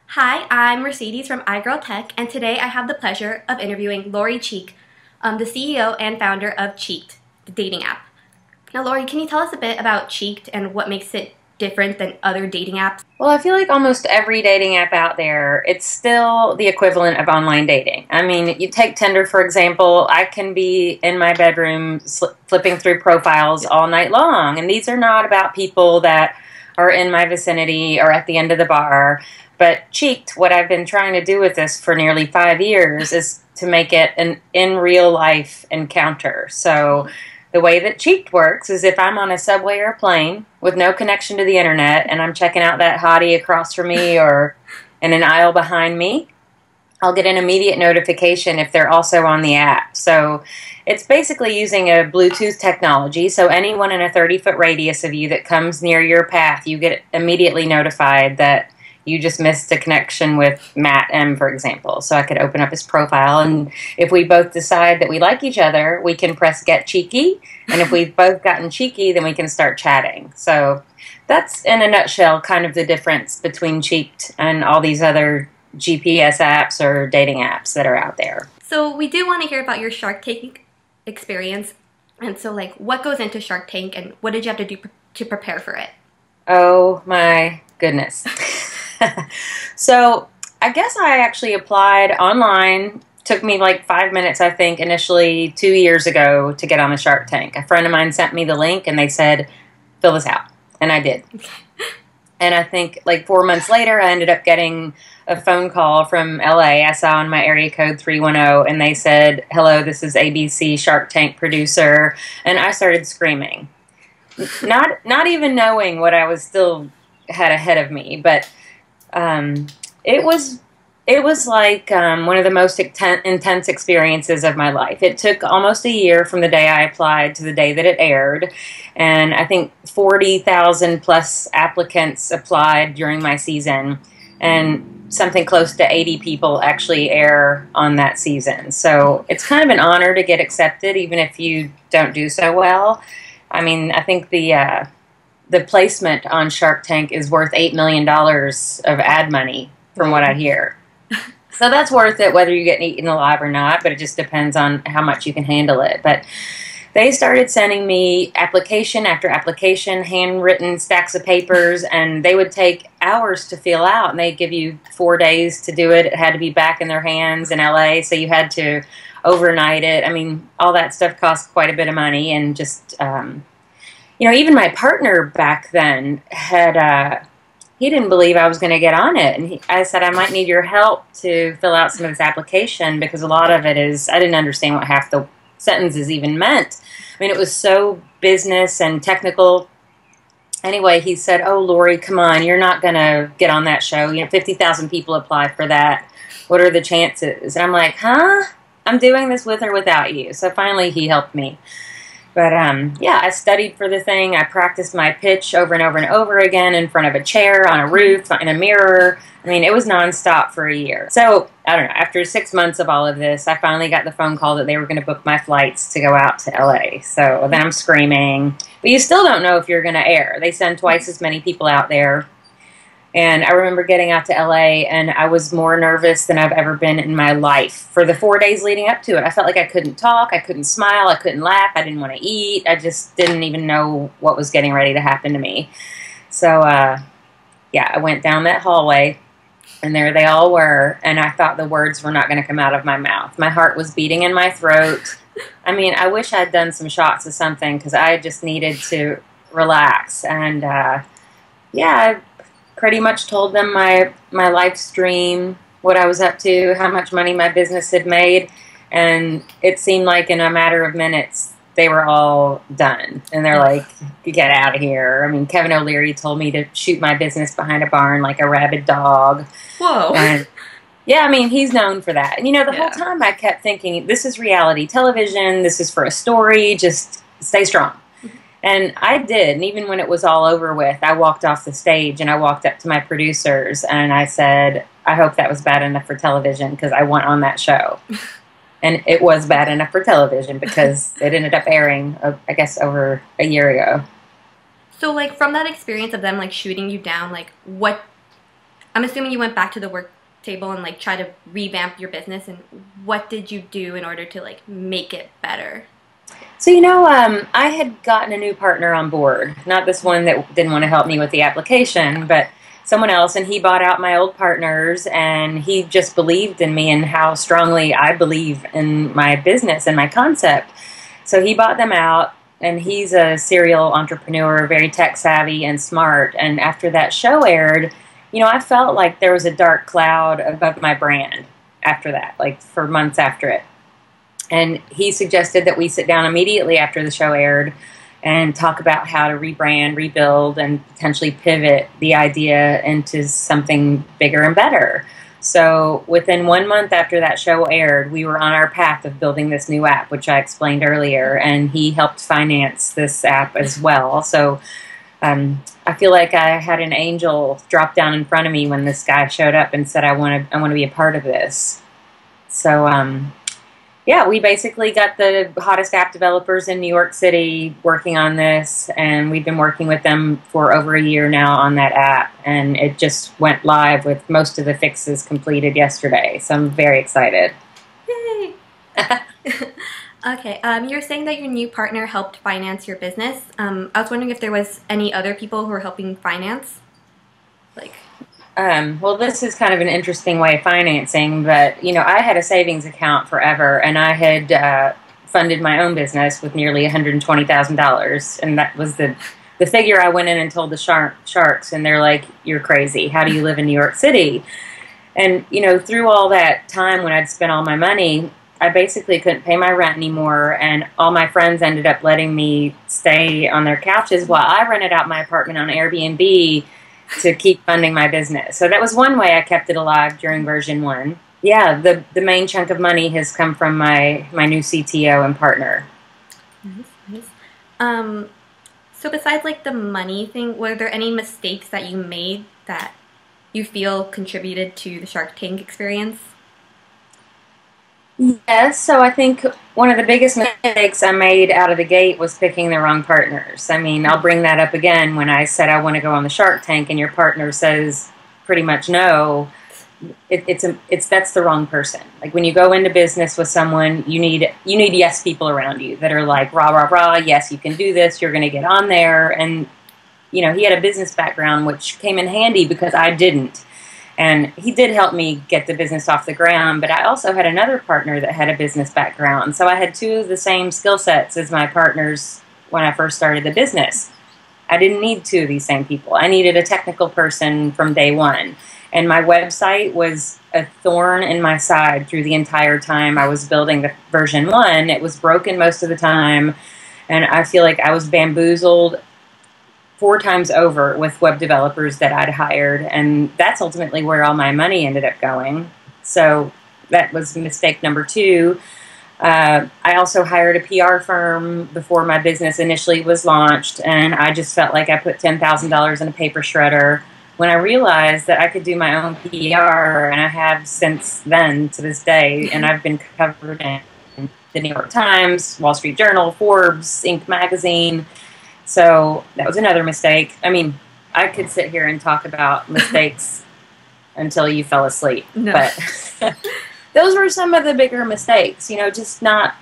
Hi, I'm Mercedes from iGirl Tech, and today I have the pleasure of interviewing Lori Cheek, the CEO and founder of Cheeked, the dating app. Now, Lori, can you tell us a bit about Cheeked and what makes it different than other dating apps? Well, I feel like almost every dating app out there, it's still the equivalent of online dating. I mean, you take Tinder, for example. I can be in my bedroom flipping through profiles all night long. And these are not about people that are in my vicinity or at the end of the bar. But Cheeked, what I've been trying to do with this for nearly 5 years is to make it an in real life encounter. So the way that Cheeked works is if I'm on a subway or a plane with no connection to the internet and I'm checking out that hottie across from me or in an aisle behind me, I'll get an immediate notification if they're also on the app. So it's basically using a Bluetooth technology. So anyone in a 30-foot radius of you that comes near your path, you get immediately notified that you just missed a connection with Matt M, for example. So I could open up his profile, and if we both decide that we like each other, we can press get cheeky. And if we've both gotten cheeky, then we can start chatting. So that's, in a nutshell, kind of the difference between Cheeked and all these other GPS apps or dating apps that are out there. So we do want to hear about your Shark Tank experience. And so, what goes into Shark Tank and what did you have to do to prepare for it? Oh my goodness. So I guess I actually applied online. Took me like 5 minutes, I think, initially 2 years ago to get on the Shark Tank. A friend of mine sent me the link and they said, fill this out. And I did. And I think like 4 months later, I ended up getting a phone call from LA. I saw on my area code 310 and they said, hello, this is ABC Shark Tank producer. And I started screaming. Not even knowing what I was still had ahead of me, but it was like one of the most intense experiences of my life. It took almost a year from the day I applied to the day that it aired, and I think 40,000 plus applicants applied during my season, and something close to 80 people actually air on that season. So it's kind of an honor to get accepted, even if you don't do so well. I mean, I think the placement on Shark Tank is worth $8 million of ad money, from what I hear. So that's worth it, whether you get eaten alive or not, but it just depends on how much you can handle it. But they started sending me application after application, handwritten stacks of papers, and they would take hours to fill out, and they'd give you 4 days to do it. It had to be back in their hands in LA, so you had to overnight it. I mean, all that stuff cost quite a bit of money, and just even my partner back then had, he didn't believe I was going to get on it. And I said, I might need your help to fill out some of this application because a lot of it is, I didn't understand what half the sentences even meant. I mean, it was so business and technical. Anyway, he said, oh, Lori, come on, you're not going to get on that show. 50,000 people apply for that. What are the chances? And I'm like, huh? I'm doing this with or without you. So finally he helped me. But, yeah, I studied for the thing. I practiced my pitch over and over and over again in front of a chair, on a roof, in a mirror. I mean, it was nonstop for a year. So, I don't know, after 6 months of all of this, I finally got the phone call that they were going to book my flights to go out to LA. So then I'm screaming. But you still don't know if you're going to air. They send twice as many people out there. And I remember getting out to LA, and I was more nervous than I've ever been in my life for the 4 days leading up to it. I felt like I couldn't talk, I couldn't smile, I couldn't laugh, I didn't want to eat. I just didn't even know what was getting ready to happen to me. So, yeah, I went down that hallway, and there they all were, and I thought the words were not going to come out of my mouth. My heart was beating in my throat. I mean, I wish I'd done some shots of something because I just needed to relax. And, yeah, I pretty much told them my life stream, what I was up to, how much money my business had made, and it seemed like in a matter of minutes they were all done. And they're like, get out of here. I mean, Kevin O'Leary told me to shoot my business behind a barn like a rabid dog. Whoa. And yeah, I mean, he's known for that. And the whole time I kept thinking, this is reality television, this is for a story, just stay strong. And I did, and even when it was all over with, I walked off the stage and I walked up to my producers and I said, I hope that was bad enough for television because I want on that show. And it was bad enough for television because it ended up airing, I guess, over a year ago. So, from that experience of them, shooting you down, what I'm assuming you went back to the work table and like try to revamp your business. And what did you do in order to like make it better? So, I had gotten a new partner on board, not this one that didn't want to help me with the application, but someone else, and he bought out my old partners, and he just believed in me and how strongly I believe in my business and my concept. So he bought them out, and he's a serial entrepreneur, very tech savvy and smart. And after that show aired, I felt like there was a dark cloud above my brand after that, like for months after it. And he suggested that we sit down immediately after the show aired and talk about how to rebrand, rebuild, and potentially pivot the idea into something bigger and better. So within 1 month after that show aired, we were on our path of building this new app, which I explained earlier, and he helped finance this app as well. So I feel like I had an angel drop down in front of me when this guy showed up and said, I want to be a part of this. So yeah, we basically got the hottest app developers in New York City working on this, and we've been working with them for over a year now on that app, and it just went live with most of the fixes completed yesterday, so I'm very excited. Yay! Okay, you were saying that your new partner helped finance your business. I was wondering if there was any other people who were helping finance? Well, this is kind of an interesting way of financing, but, I had a savings account forever, and I had funded my own business with nearly $120,000, and that was the figure I went in and told the sharks, and they're like, you're crazy. How do you live in New York City? And, through all that time when I'd spent all my money, I basically couldn't pay my rent anymore, and all my friends ended up letting me stay on their couches while I rented out my apartment on Airbnb to keep funding my business. So that was one way I kept it alive during version 1. Yeah, the main chunk of money has come from my new CTO and partner. Nice. So besides like the money thing, were there any mistakes that you made that you feel contributed to the Shark Tank experience? Yes, so I think one of the biggest mistakes I made out of the gate was picking the wrong partners. I mean, I'll bring that up again when I said I want to go on the Shark Tank and your partner says pretty much no. That's the wrong person. Like when you go into business with someone, you need yes people around you that are like rah rah rah, yes you can do this, you're going to get on there. And he had a business background which came in handy because I didn't. And he did help me get the business off the ground, but I also had another partner that had a business background. So I had two of the same skill sets as my partners when I first started the business. I didn't need two of these same people. I needed a technical person from day one. And my website was a thorn in my side through the entire time I was building the version 1. It was broken most of the time, and I feel like I was bamboozled 4 times over with web developers that I'd hired, and that's ultimately where all my money ended up going. So that was mistake number 2. I also hired a PR firm before my business initially was launched, and I just felt like I put $10,000 in a paper shredder when I realized that I could do my own PR, and I have since then to this day, and I've been covered in the New York Times, Wall Street Journal, Forbes, Inc. magazine. So that was another mistake. I mean, I could sit here and talk about mistakes until you fell asleep. No. But those were some of the bigger mistakes. Just not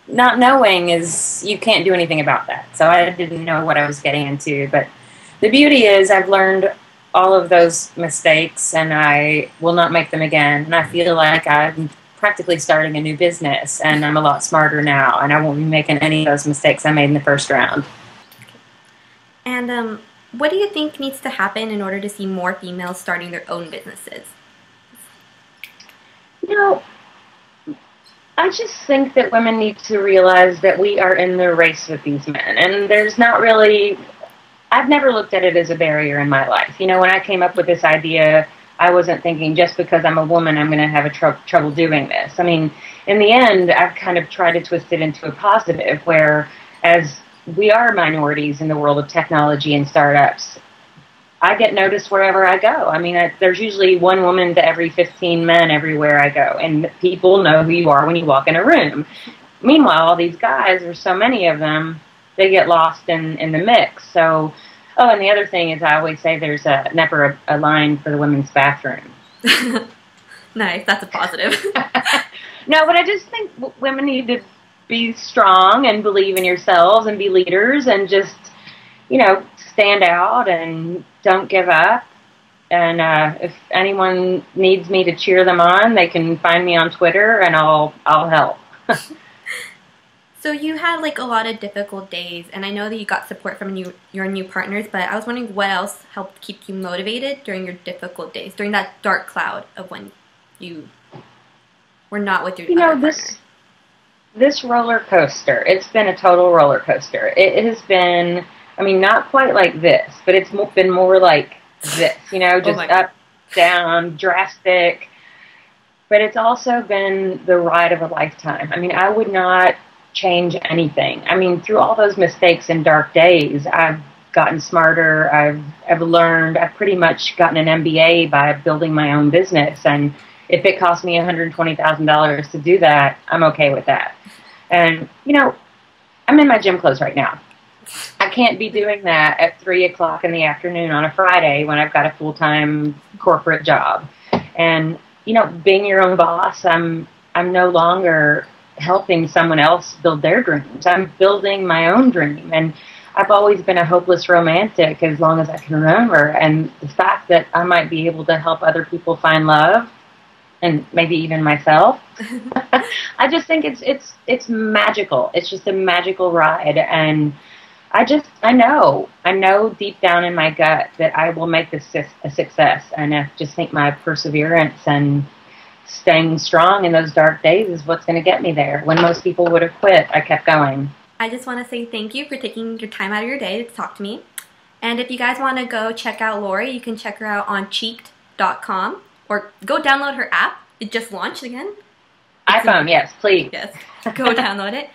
knowing is, you can't do anything about that. So I didn't know what I was getting into. But the beauty is I've learned all of those mistakes, and I will not make them again. And I feel like I'm practically starting a new business, and I'm a lot smarter now, and I won't be making any of those mistakes I made in the first round. And what do you think needs to happen in order to see more females starting their own businesses? I just think that women need to realize that we are in the race with these men. And there's not really, I've never looked at it as a barrier in my life. When I came up with this idea, I wasn't thinking just because I'm a woman, I'm going to have trouble doing this. I mean, in the end, I've kind of tried to twist it into a positive, where as we are minorities in the world of technology and startups, I get noticed wherever I go. I mean, there's usually one woman to every 15 men everywhere I go, and people know who you are when you walk in a room. Meanwhile, all these guys, there's so many of them, they get lost in the mix. So Oh, and the other thing is, I always say there's never a line for the women's bathroom. Nice, that's a positive. No, but I just think women need to be strong and believe in yourselves and be leaders and just, stand out and don't give up. And if anyone needs me to cheer them on, they can find me on Twitter, and I'll help. So you had like a lot of difficult days, and I know that you got support from your new partners, but I was wondering what else helped keep you motivated during your difficult days, during that dark cloud of when you were not with your other partner. This roller coaster, it's been a total roller coaster. It has been, I mean, not quite like this, but it's been more like this, just up, down, drastic. But it's also been the ride of a lifetime. I mean, I would not change anything. I mean, through all those mistakes and dark days, I've gotten smarter. I've learned. I've pretty much gotten an MBA by building my own business. And if it cost me $120,000 to do that, I'm okay with that. And, I'm in my gym clothes right now. I can't be doing that at 3 o'clock in the afternoon on a Friday when I've got a full-time corporate job. And, being your own boss, I'm no longer helping someone else build their dreams. I'm building my own dream. And I've always been a hopeless romantic as long as I can remember. And the fact that I might be able to help other people find love, and maybe even myself, I just think it's magical. It's just a magical ride. And I know deep down in my gut that I will make this a success. And I just think my perseverance and staying strong in those dark days is what's going to get me there. When most people would have quit, I kept going. I just want to say thank you for taking your time out of your day to talk to me. And if you guys want to go check out Lori, you can check her out on cheeked.com or go download her app. It just launched again. iPhone, yes, please. Yes, go download it.